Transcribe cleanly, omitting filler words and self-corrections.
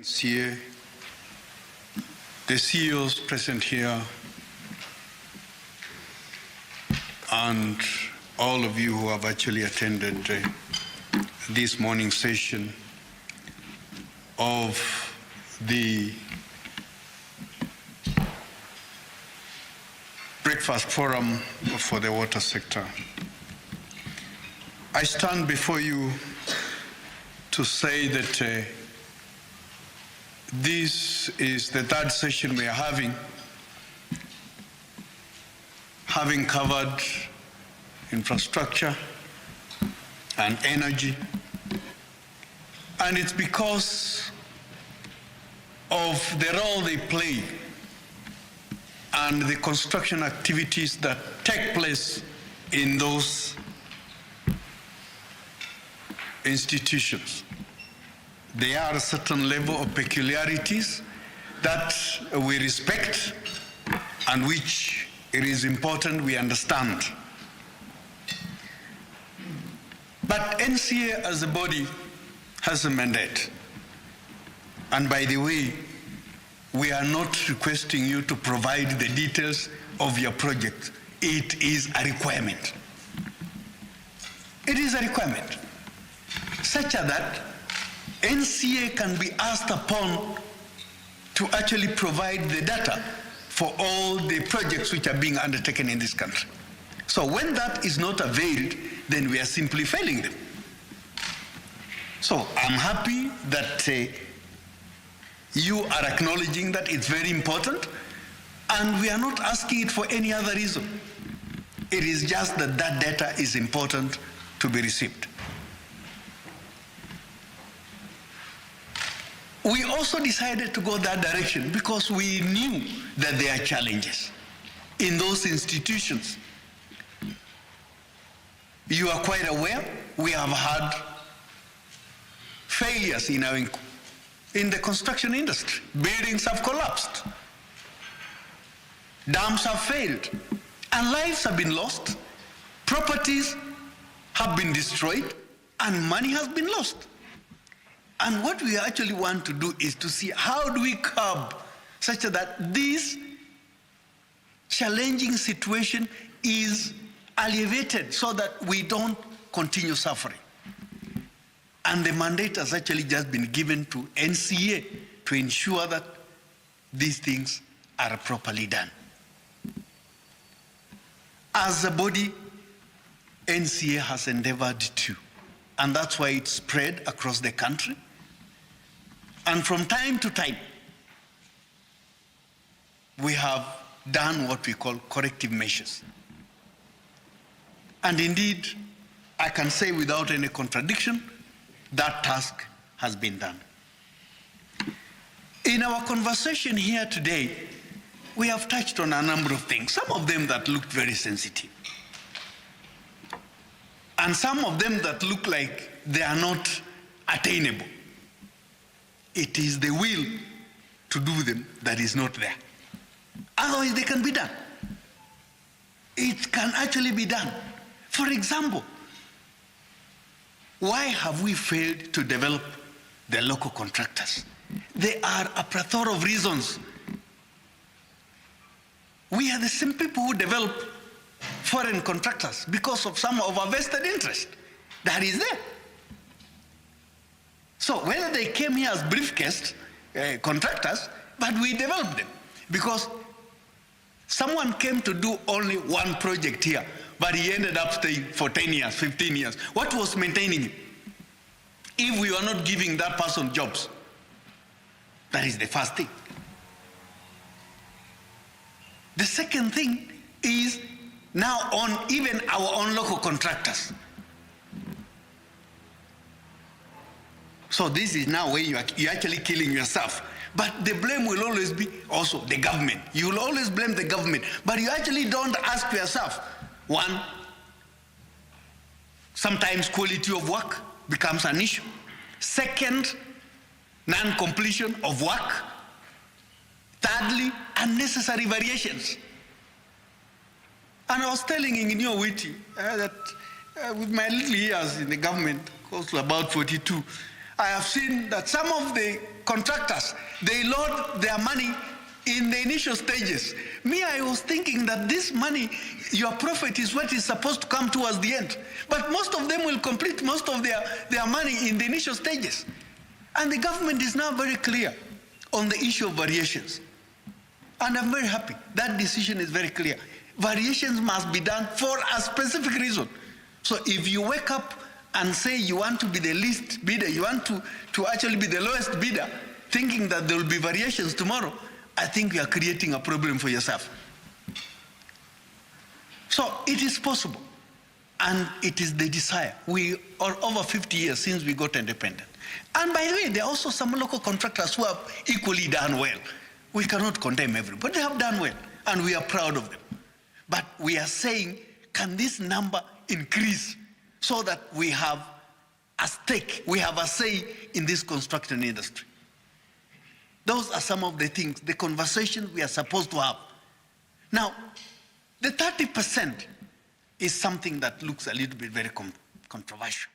NCA, the CEOs present here, and all of you who have actually attended this morning session of the Breakfast Forum for the Water Sector. I stand before you to say that this is the third session we are having covered infrastructure and energy, and it's because of the role they play and the construction activities that take place in those institutions. There are a certain level of peculiarities that we respect and which it is important we understand. But NCA as a body has a mandate. And by the way, we are not requesting you to provide the details of your project. It is a requirement. It is a requirement, such that NCA can be asked upon to actually provide the data for all the projects which are being undertaken in this country. So when that is not availed, then we are simply failing them. So I'm happy that you are acknowledging that it's very important, and we are not asking it for any other reason. It is just that that data is important to be received. We also decided to go that direction because we knew that there are challenges in those institutions. You are quite aware we have had failures in the construction industry. Buildings have collapsed, dams have failed, and lives have been lost, properties have been destroyed, and money has been lost. And what we actually want to do is to see how do we curb such that this challenging situation is alleviated so that we don't continue suffering. And the mandate has actually just been given to NCA to ensure that these things are properly done. As a body, NCA has endeavored to, and that's why it's spread across the country. And from time to time, we have done what we call corrective measures. And indeed, I can say without any contradiction, that task has been done. In our conversation here today, we have touched on a number of things, some of them that looked very sensitive, and some of them that look like they are not attainable. It is the will to do them that is not there. Otherwise, they can be done. It can actually be done. For example, why have we failed to develop the local contractors? There are a plethora of reasons. We are the same people who develop foreign contractors because of some of our vested interest that is there. So whether they came here as briefcase contractors, but we developed them because someone came to do only one project here, but he ended up staying for 10 years, 15 years. What was maintaining him? If we were not giving that person jobs, that is the first thing. The second thing is now on even our own local contractors. So this is now where you're actually killing yourself. But the blame will always be also the government. You will always blame the government, but you actually don't ask yourself. One, sometimes quality of work becomes an issue. Second, non-completion of work. Thirdly, unnecessary variations. And I was telling Engineer Witty that with my little years in the government, close to about 42, I have seen that some of the contractors, they load their money in the initial stages. Me, I was thinking that this money, your profit is what is supposed to come towards the end. But most of them will complete most of their money in the initial stages. And the government is now very clear on the issue of variations. And I'm very happy. That decision is very clear. Variations must be done for a specific reason. So if you wake up and say you want to be the least bidder, you want to actually be the lowest bidder, thinking that there will be variations tomorrow, I think you are creating a problem for yourself. So it is possible, and it is the desire. We are over 50 years since we got independent. And by the way, there are also some local contractors who have equally done well. We cannot condemn everybody, but they have done well, and we are proud of them. But we are saying, can this number increase so that we have a stake, we have a say in this construction industry? Those are some of the things, the conversations we are supposed to have. Now, the 30% is something that looks a little bit very controversial.